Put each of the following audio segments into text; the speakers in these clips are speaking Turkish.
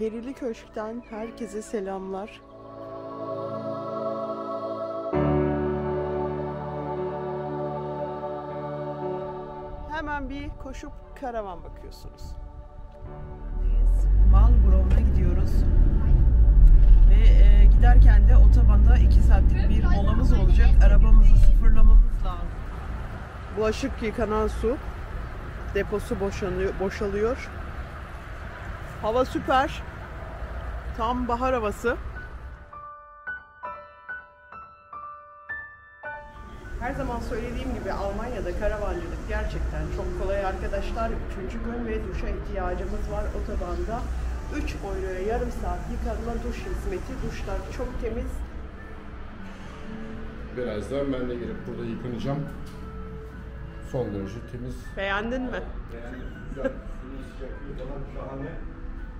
Perili Köşk'ten herkese selamlar. Hemen bir koşup karavan bakıyorsunuz. Marlborough'a gidiyoruz. Ve giderken de otobanda 2 saatlik bir molamız olacak. Arabamızı sıfırlamamız lazım. Bulaşık yıkanan su deposu boşalıyor. Hava süper. Tam bahar havası. Her zaman söylediğim gibi Almanya'da karavancılık gerçekten çok kolay arkadaşlar. 3. gün ve duşa ihtiyacımız var otobanda. 3 euroya yarım saat yıkanma duş hizmeti. Duşlar çok temiz. Birazdan ben de gelip burada yıkanacağım. Son derece temiz. Beğendin mi? Beğendim. Güzel. Suyun sıcaklığı falan şahane.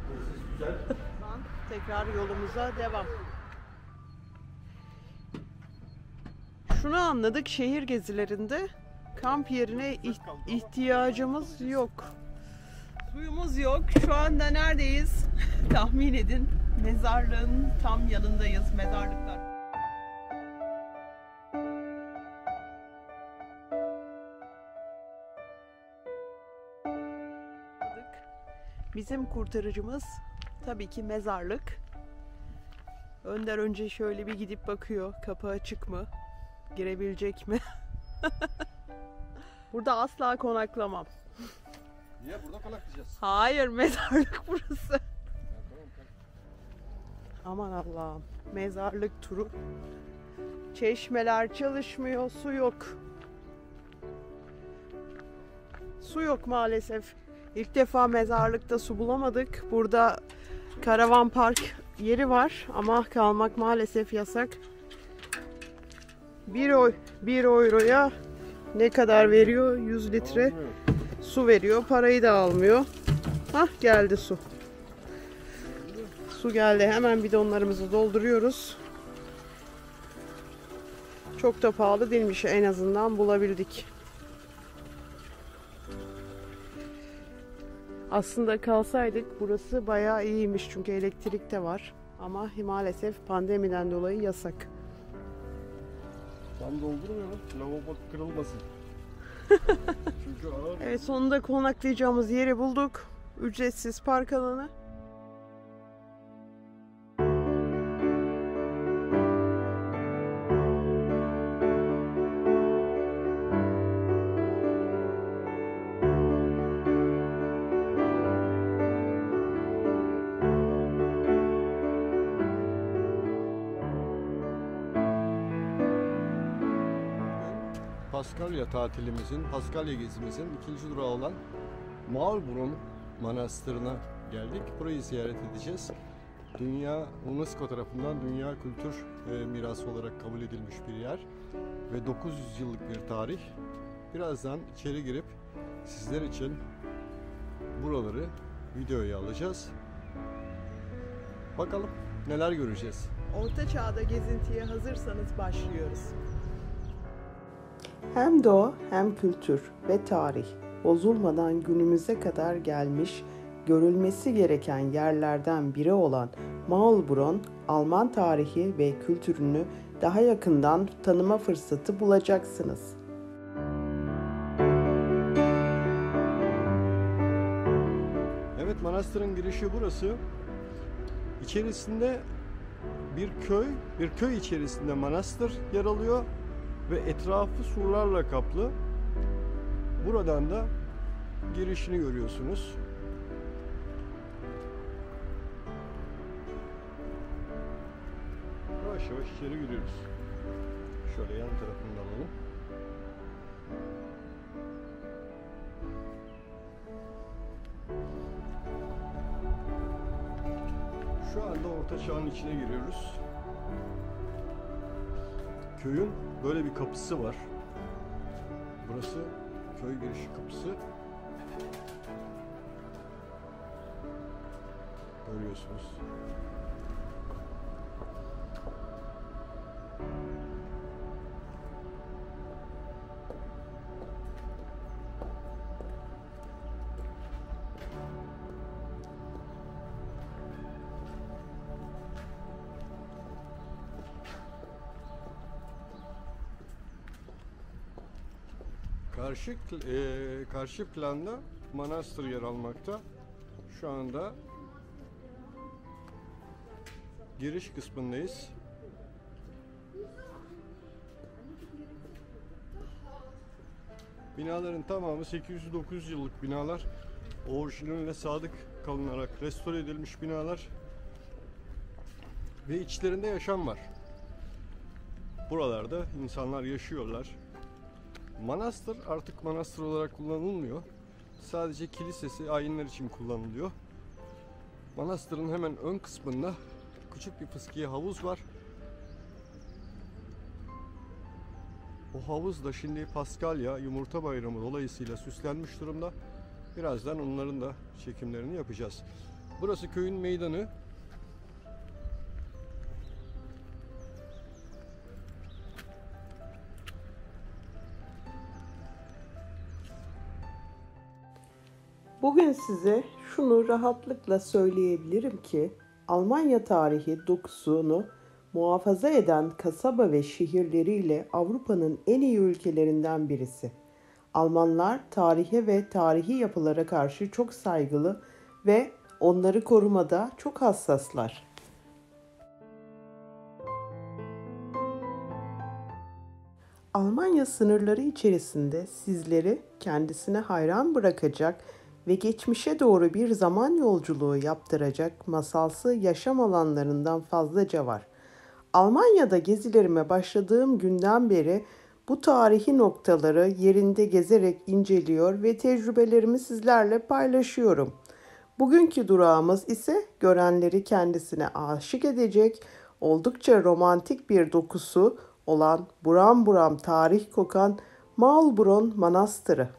Burası güzel. Tekrar yolumuza devam. Şunu anladık, şehir gezilerinde kamp yerine ihtiyacımız yok. Suyumuz yok. Şu anda neredeyiz? Tahmin edin. Mezarlığın tam yanındayız. Mezarlıklar. Bizim kurtarıcımız tabii ki mezarlık. Önder önce şöyle bir gidip bakıyor. Kapı açık mı? Girebilecek mi? Burada asla konaklamam. Niye? Burada konaklayacağız. Hayır, mezarlık burası. Aman Allah'ım. Mezarlık turu. Çeşmeler çalışmıyor. Su yok. Su yok maalesef. İlk defa mezarlıkta su bulamadık. Burada karavan park yeri var ama kalmak maalesef yasak. 1 euroya ne kadar veriyor? 100 litre su veriyor. Parayı da almıyor. Hah, geldi su. Su geldi. Hemen bidonlarımızı dolduruyoruz. Çok da pahalı değilmiş. En azından bulabildik. Aslında kalsaydık burası bayağı iyiymiş. Çünkü elektrik de var. Ama maalesef pandemiden dolayı yasak. Tam doldurmuyorum. Lavabo kırılmasın. Çünkü ağır. Evet, sonunda konaklayacağımız yeri bulduk. Ücretsiz park alanı. Paskalya tatilimizin, Paskalya gezimizin ikinci durağı olan Marlborough Manastırı'na geldik. Burayı ziyaret edeceğiz. UNESCO tarafından Dünya Kültür Mirası olarak kabul edilmiş bir yer ve 900 yıllık bir tarih. Birazdan içeri girip sizler için buraları videoya alacağız. Bakalım neler göreceğiz. Orta Çağ'da gezintiye hazırsanız başlıyoruz. Hem doğa hem kültür ve tarih bozulmadan günümüze kadar gelmiş, görülmesi gereken yerlerden biri olan Marlborough, Alman tarihi ve kültürünü daha yakından tanıma fırsatı bulacaksınız. Evet, manastırın girişi burası. İçerisinde bir köy içerisinde manastır yer alıyor ve etrafı surlarla kaplı. Buradan da girişini görüyorsunuz. Yavaş yavaş içeri giriyoruz. Şöyle yan tarafından alalım. Şu anda Orta Çağ'ın içine giriyoruz. Köyün böyle bir kapısı var. Burası köy girişi kapısı. Görüyorsunuz. Karşı planda manastır yer almakta. Şu anda giriş kısmındayız. Binaların tamamı 800-900 yıllık binalar. Orijinaline sadık kalınarak restore edilmiş binalar. Ve içlerinde yaşam var. Buralarda insanlar yaşıyorlar. Manastır artık manastır olarak kullanılmıyor. Sadece kilisesi, ayinler için kullanılıyor. Manastırın hemen ön kısmında küçük bir fıskiye havuz var. O havuz da şimdi Paskalya, Yumurta Bayramı dolayısıyla süslenmiş durumda. Birazdan onların da çekimlerini yapacağız. Burası köyün meydanı. Bugün size şunu rahatlıkla söyleyebilirim ki Almanya tarihi dokusunu muhafaza eden kasaba ve şehirleriyle Avrupa'nın en iyi ülkelerinden birisi. Almanlar tarihe ve tarihi yapılara karşı çok saygılı ve onları korumada çok hassaslar. Almanya sınırları içerisinde sizleri kendisine hayran bırakacak ve geçmişe doğru bir zaman yolculuğu yaptıracak masalsı yaşam alanlarından fazlaca var. Almanya'da gezilerime başladığım günden beri bu tarihi noktaları yerinde gezerek inceliyor ve tecrübelerimi sizlerle paylaşıyorum. Bugünkü durağımız ise görenleri kendisine aşık edecek, oldukça romantik bir dokusu olan buram buram tarih kokan Maulbronn Manastırı.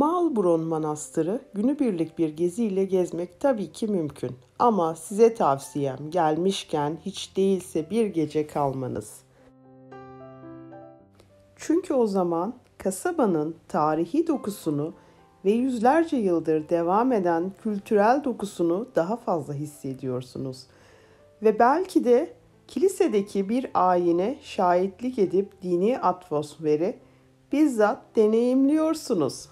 Maulbronn Manastırı günübirlik bir geziyle gezmek tabii ki mümkün. Ama size tavsiyem gelmişken hiç değilse bir gece kalmanız. Çünkü o zaman kasabanın tarihi dokusunu ve yüzlerce yıldır devam eden kültürel dokusunu daha fazla hissediyorsunuz. Ve belki de kilisedeki bir ayine şahitlik edip dini atmosferi bizzat deneyimliyorsunuz.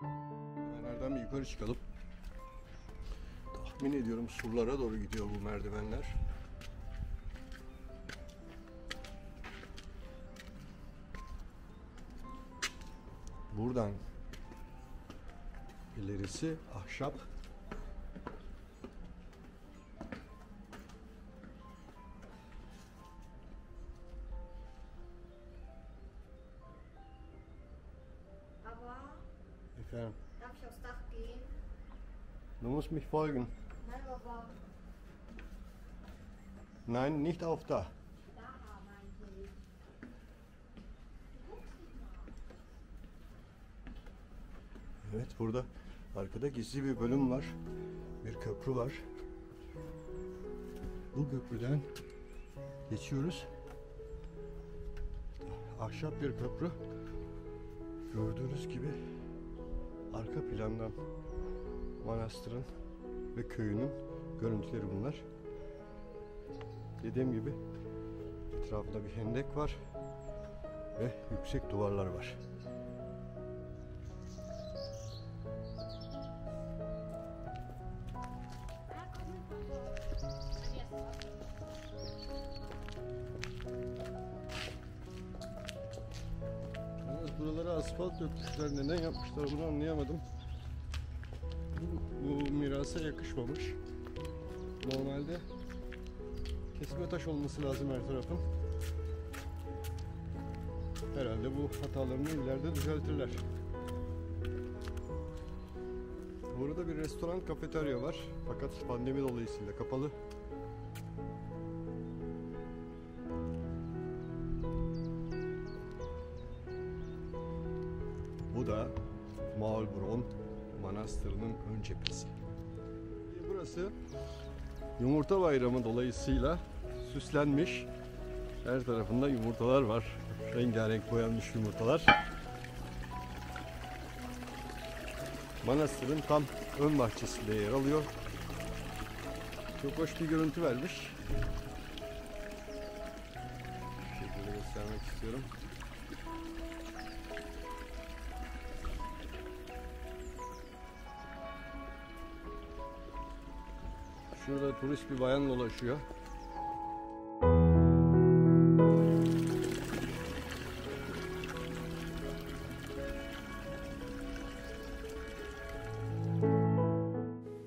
Merdivenlerden bir yukarı çıkalım. Tahmin ediyorum surlara doğru gidiyor bu merdivenler. Buradan ilerisi ahşap. Aber Efendim, darf ich aufs Dach gehen? du musst mich folgen. Nein, aber Nein, nicht auf da. da meinte ich. Evet, burada arkada gizli bir bölüm var. Bir köprü var. Bu köprüden geçiyoruz. Ahşap bir köprü. Gördüğünüz gibi arka plandan manastırın ve köyünün görüntüleri bunlar. Dediğim gibi etrafında bir hendek var ve yüksek duvarlar var. Buralara asfalt dökmüşler. Neden yapmışlar bunu anlayamadım. Bu mirasa yakışmamış. Normalde Kesme taş olması lazım her tarafın. Herhalde bu hatalarını ileride düzeltirler. Burada bir restoran, kafeterya var. Fakat pandemi dolayısıyla kapalı. Bu da Maulbronn Manastırı'nın ön cephesi. Burası Yumurta Bayramı dolayısıyla süslenmiş. Her tarafında yumurtalar var. Rengarenk boyanmış yumurtalar. Manastırın tam ön bahçesinde yer alıyor. Çok hoş bir görüntü vermiş. Bu şekilde göstermek istiyorum. Şurada turist bir bayan dolaşıyor.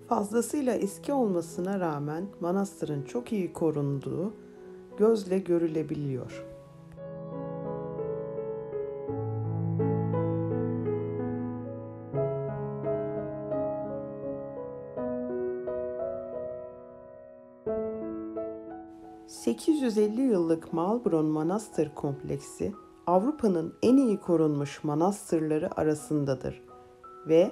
Fazlasıyla eski olmasına rağmen manastırın çok iyi korunduğu gözle görülebiliyor. ...850 yıllık Maulbronn Manastır kompleksi Avrupa'nın en iyi korunmuş manastırları arasındadır ve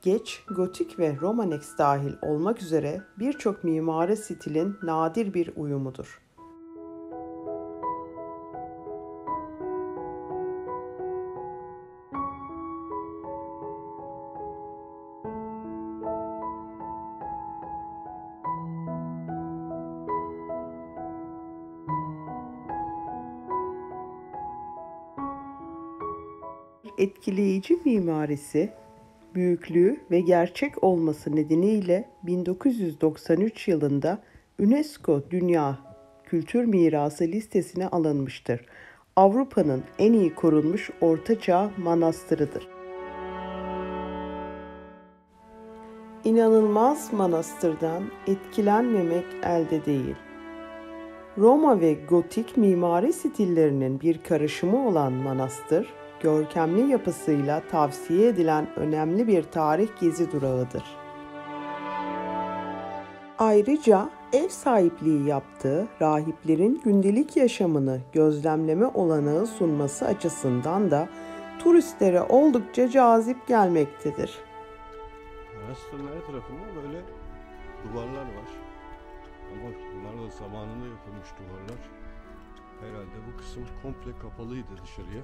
geç Gotik ve Romanesk dahil olmak üzere birçok mimari stilin nadir bir uyumudur. Etkileyici mimarisi, büyüklüğü ve gerçek olması nedeniyle 1993 yılında UNESCO Dünya Kültür Mirası listesine alınmıştır. Avrupa'nın en iyi korunmuş ortaçağ manastırıdır. İnanılmaz manastırdan etkilenmemek elde değil. Roma ve Gotik mimari stillerinin bir karışımı olan manastır, görkemli yapısıyla tavsiye edilen önemli bir tarih gezi durağıdır. Ayrıca ev sahipliği yaptığı rahiplerin gündelik yaşamını gözlemleme olanağı sunması açısından da turistlere oldukça cazip gelmektedir. Manastırın her tarafında böyle duvarlar var. Ama bunlar da zamanında yapılmış duvarlar. Herhalde bu kısım komple kapalıydı dışarıya.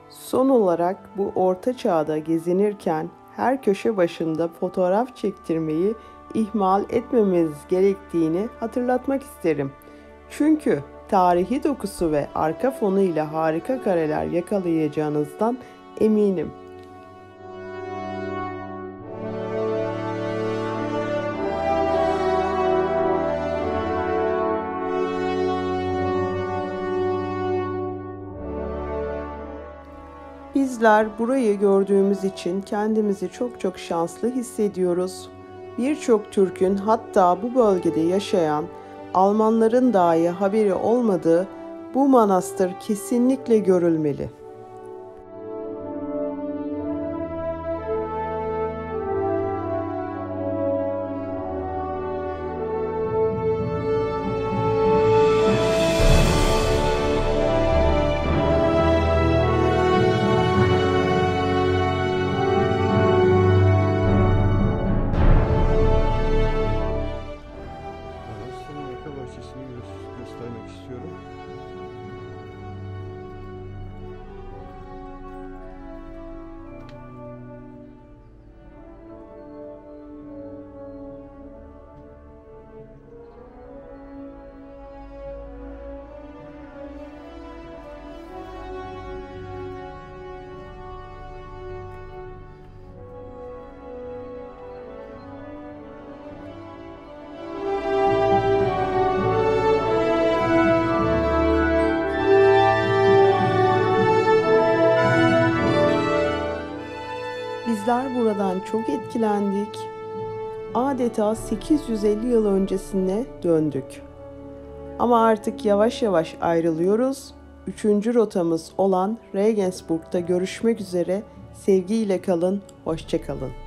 Son olarak bu orta çağda gezinirken her köşe başında fotoğraf çektirmeyi ihmal etmememiz gerektiğini hatırlatmak isterim. Çünkü tarihi dokusu ve arka fonu ile harika kareler yakalayacağınızdan eminim. Bizler burayı gördüğümüz için kendimizi çok şanslı hissediyoruz. Birçok Türk'ün hatta bu bölgede yaşayan Almanların dahi haberi olmadığı bu manastır kesinlikle görülmeli. Göstermek istiyorum. çok etkilendik. Adeta 850 yıl öncesine döndük. Ama artık yavaş yavaş ayrılıyoruz. 3. rotamız olan Regensburg'da görüşmek üzere. Sevgiyle kalın, hoşça kalın.